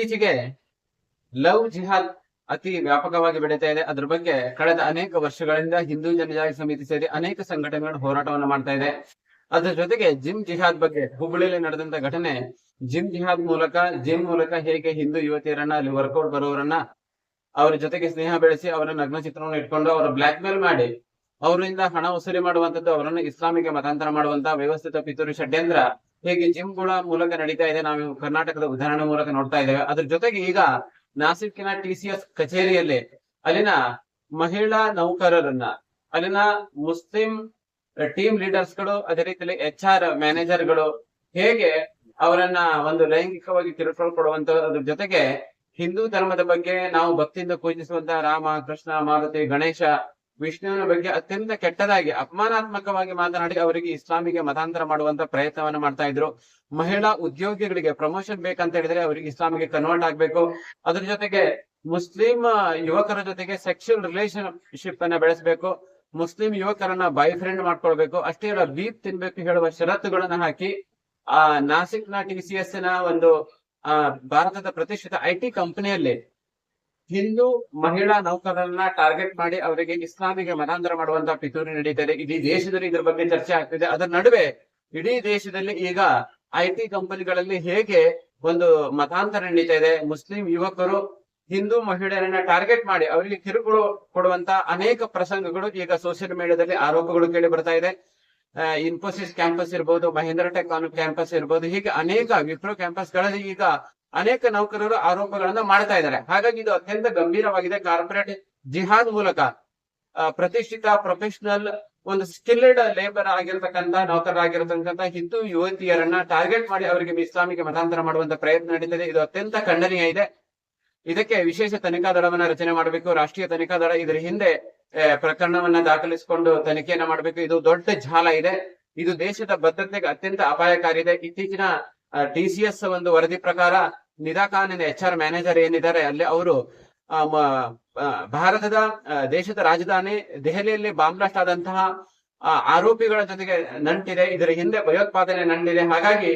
ಇತ್ತೀಚೆಗೆ ಲವ್ ಜಿಹಾದ್ ಅತಿ ವ್ಯಾಪಕವಾಗಿ ಬೆಳೀತಾ ಇದೆ. ಅದ್ರ ಬಗ್ಗೆ ಕಳೆದ ಅನೇಕ ವರ್ಷಗಳಿಂದ ಹಿಂದೂ ಜನಜಾಗೃತಿ ಸಮಿತಿ ಸೇರಿ ಅನೇಕ ಸಂಘಟನೆಗಳು ಹೋರಾಟವನ್ನು ಮಾಡ್ತಾ ಇದೆ. ಅದ್ರ ಜೊತೆಗೆ ಜಿಮ್ ಜಿಹಾದ್ ಬಗ್ಗೆ ಹುಬ್ಬಳ್ಳಿಯಲ್ಲಿ ನಡೆದಂತ ಘಟನೆ, ಜಿಮ್ ಮೂಲಕ ಹೇಗೆ ಹಿಂದೂ ಯುವತಿಯರನ್ನ, ಅಲ್ಲಿ ವರ್ಕೌಟ್ ಬರೋರನ್ನ ಅವರ ಜೊತೆಗೆ ಸ್ನೇಹ ಬೆಳೆಸಿ ಅವರ ನಗ್ನ ಚಿತ್ರವನ್ನು ಇಟ್ಕೊಂಡು ಅವರ ಬ್ಲಾಕ್ ಮೇಲ್ ಮಾಡಿ ಅವರಿಂದ ಹಣ ವಸೂಲಿ ಮಾಡುವಂತದ್ದು, ಅವರನ್ನು ಇಸ್ಲಾಮಿಗೆ ಮತಾಂತರ ಮಾಡುವಂತ ವ್ಯವಸ್ಥಿತ ಪಿತೂರಿ ಷಡ್ಯಂತ್ರ ಹೇಗೆ ಜಿಮ್ಗಳ ಮೂಲಕ ನಡೀತಾ ಇದೆ, ನಾವು ಕರ್ನಾಟಕದ ಉದಾಹರಣೆ ಮೂಲಕ ನೋಡ್ತಾ ಇದ್ದೇವೆ. ಅದ್ರ ಜೊತೆಗೆ ಈಗ ನಾಸಿಕ್ಕಿನ TCS ಕಚೇರಿಯಲ್ಲಿ ಅಲ್ಲಿನ ಮಹಿಳಾ ನೌಕರರನ್ನ, ಅಲ್ಲಿನ ಮುಸ್ಲಿಂ ಟೀಮ್ ಲೀಡರ್ಸ್ ಗಳು, ಅದೇ ರೀತಿಯಲ್ಲಿ HR ಮ್ಯಾನೇಜರ್ಗಳು ಹೇಗೆ ಅವರನ್ನ ಒಂದು ಲೈಂಗಿಕವಾಗಿ ಕಿರುಕುಳ ಕೊಡುವಂತದ್ರ ಜೊತೆಗೆ ಹಿಂದೂ ಧರ್ಮದ ಬಗ್ಗೆ ನಾವು ಭಕ್ತಿಯಿಂದ ಪೂಜಿಸುವಂತಹ ರಾಮ, ಕೃಷ್ಣ, ಮಾರುತಿ, ಗಣೇಶ, ವಿಷ್ಣುವಿನ ಬಗ್ಗೆ ಅತ್ಯಂತ ಕೆಟ್ಟದಾಗಿ ಅಪಮಾನಾತ್ಮಕವಾಗಿ ಮಾತನಾಡಿ ಅವರಿಗೆ ಇಸ್ಲಾಮಿಗೆ ಮತಾಂತರ ಮಾಡುವಂತ ಪ್ರಯತ್ನವನ್ನ ಮಾಡ್ತಾ ಇದ್ರು. ಮಹಿಳಾ ಉದ್ಯೋಗಿಗಳಿಗೆ ಪ್ರಮೋಷನ್ ಬೇಕಂತ ಹೇಳಿದ್ರೆ ಅವರಿಗೆ ಇಸ್ಲಾಮಿಗೆ ಕನ್ವರ್ಟ್ ಆಗ್ಬೇಕು. ಅದ್ರ ಜೊತೆಗೆ ಮುಸ್ಲಿಂ ಯುವಕರ ಜೊತೆಗೆ ಸೆಕ್ಸುವಲ್ ರಿಲೇಶನ್ಶಿಪ್ ಅನ್ನ ಬೆಳೆಸಬೇಕು, ಮುಸ್ಲಿಂ ಯುವಕರನ್ನ ಬಾಯ್ ಫ್ರೆಂಡ್ ಮಾಡ್ಕೊಳ್ಬೇಕು, ಅಷ್ಟೇ ಅಲ್ಲ ಬೀಪ್ ತಿನ್ಬೇಕು ಹೇಳುವ ಷರತ್ತುಗಳನ್ನ ಹಾಕಿ ನಾಸಿಕ್ ನ TCS ನ ಒಂದು ಭಾರತದ ಪ್ರತಿಷ್ಠಿತ IT ಕಂಪನಿಯಲ್ಲಿ ಹಿಂದೂ ಮಹಿಳಾ ನೌಕರರನ್ನ ಟಾರ್ಗೆಟ್ ಮಾಡಿ ಅವರಿಗೆ ಇಸ್ಲಾಮಿಗೆ ಮತಾಂತರ ಮಾಡುವಂತಹ ಪಿತೂರಿ ನಡೀತಾ ಇದೆ. ಇಡೀ ದೇಶದಲ್ಲಿ ಇದ್ರ ಬಗ್ಗೆ ಚರ್ಚೆ ಆಗ್ತಿದೆ. ಅದರ ನಡುವೆ ಇಡೀ ದೇಶದಲ್ಲಿ ಈಗ IT ಕಂಪನಿಗಳಲ್ಲಿ ಹೇಗೆ ಒಂದು ಮತಾಂತರ ನಡೀತಾ ಇದೆ, ಮುಸ್ಲಿಂ ಯುವಕರು ಹಿಂದೂ ಮಹಿಳೆಯರನ್ನ ಟಾರ್ಗೆಟ್ ಮಾಡಿ ಅವರಿಗೆ ಕಿರುಕುಳ ಕೊಡುವಂತ ಅನೇಕ ಪ್ರಸಂಗಗಳು ಈಗ ಸೋಷಿಯಲ್ ಮೀಡಿಯಾದಲ್ಲಿ ಆರೋಪಗಳು ಕೇಳಿ ಬರ್ತಾ ಇದೆ. ಇನ್ಫೋಸಿಸ್ ಕ್ಯಾಂಪಸ್ ಇರ್ಬೋದು, ಮಹೇಂದ್ರ ಟೆಕ್ ಕ್ಯಾಂಪಸ್ ಇರ್ಬೋದು, ಹೀಗೆ ಅನೇಕ ವಿಪ್ರೋ ಕ್ಯಾಂಪಸ್ ಗಳಲ್ಲಿ ಈಗ ಅನೇಕ ನೌಕರರು ಆರೋಪಗಳನ್ನ ಮಾಡ್ತಾ ಇದ್ದಾರೆ. ಹಾಗಾಗಿ ಇದು ಅತ್ಯಂತ ಗಂಭೀರವಾಗಿದೆ. ಕಾರ್ಪೊರೇಟ್ ಜಿಹಾದ್ ಮೂಲಕ ಪ್ರತಿಷ್ಠಿತ ಪ್ರೊಫೆಷನಲ್ ಒಂದು ಸ್ಕಿಲ್ಡ್ ಲೇಬರ್ ಆಗಿರತಕ್ಕಂತ ನೌಕರರಾಗಿರತಕ್ಕಂತ ಹಿಂದೂ ಯುವತಿಯರನ್ನ ಟಾರ್ಗೆಟ್ ಮಾಡಿ ಅವರಿಗೆ ಇಸ್ಲಾಮಿಗೆ ಮತಾಂತರ ಮಾಡುವಂತ ಪ್ರಯತ್ನ ನಡೀತಿದೆ. ಇದು ಅತ್ಯಂತ ಖಂಡನೀಯ ಇದೆ. ಇದಕ್ಕೆ ವಿಶೇಷ ತನಿಖಾ ದಳವನ್ನ ರಚನೆ ಮಾಡಬೇಕು. ರಾಷ್ಟ್ರೀಯ ತನಿಖಾ ದಳ ಇದರ ಹಿಂದೆ ಪ್ರಕರಣವನ್ನ ದಾಖಲಿಸಿಕೊಂಡು ತನಿಖೆಯನ್ನ ಮಾಡಬೇಕು. ಇದು ದೊಡ್ಡ ಜಾಲ ಇದೆ. ಇದು ದೇಶದ ಭದ್ರತೆಗೆ ಅತ್ಯಂತ ಅಪಾಯಕಾರಿ ಇದೆ. ಇತ್ತೀಚಿನ TCS ಒಂದು ವರದಿ ಪ್ರಕಾರ ನಿದಾ ಖಾನ್ HR ಮ್ಯಾನೇಜರ್ ಏನಿದ್ದಾರೆ ಅಲ್ಲಿ ಅವರು ಭಾರತದ ದೇಶದ ರಾಜಧಾನಿ ದೆಹಲಿಯಲ್ಲಿ ಬಾಂಬ್ ಬ್ಲಾಸ್ಟ್ ಆದಂತಹ ಆರೋಪಿಗಳ ಜೊತೆಗೆ ನಂಟಿದೆ. ಇದರ ಹಿಂದೆ ಭಯೋತ್ಪಾದನೆ ನಂಟಿದೆ. ಹಾಗಾಗಿ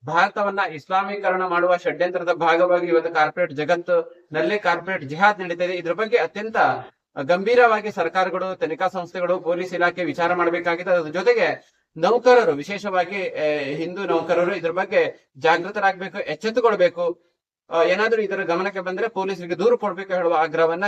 ಭಾರತವನ್ನ ಇಸ್ಲಾಮೀಕರಣ ಮಾಡುವ ಷಡ್ಯಂತ್ರದ ಭಾಗವಾಗಿ ಇವತ್ತು ಕಾರ್ಪೊರೇಟ್ ಜಗತ್ತಿನಲ್ಲಿ ಕಾರ್ಪೊರೇಟ್ ಜಿಹಾದ್ ನಡೀತಾ ಇದೆ. ಇದ್ರ ಬಗ್ಗೆ ಅತ್ಯಂತ ಗಂಭೀರವಾಗಿ ಸರ್ಕಾರಗಳು, ತನಿಖಾ ಸಂಸ್ಥೆಗಳು, ಪೊಲೀಸ್ ಇಲಾಖೆ ವಿಚಾರ ಮಾಡಬೇಕಾಗಿದೆ. ಅದ್ರ ಜೊತೆಗೆ ನೌಕರರು, ವಿಶೇಷವಾಗಿ ಹಿಂದೂ ನೌಕರರು ಇದ್ರ ಬಗ್ಗೆ ಜಾಗೃತರಾಗಬೇಕು, ಎಚ್ಚೆತ್ತುಕೊಳ್ಬೇಕು. ಏನಾದ್ರೂ ಇದರ ಗಮನಕ್ಕೆ ಬಂದ್ರೆ ಪೊಲೀಸರಿಗೆ ದೂರು ಕೊಡ್ಬೇಕು ಹೇಳುವ ಆಗ್ರಹವನ್ನ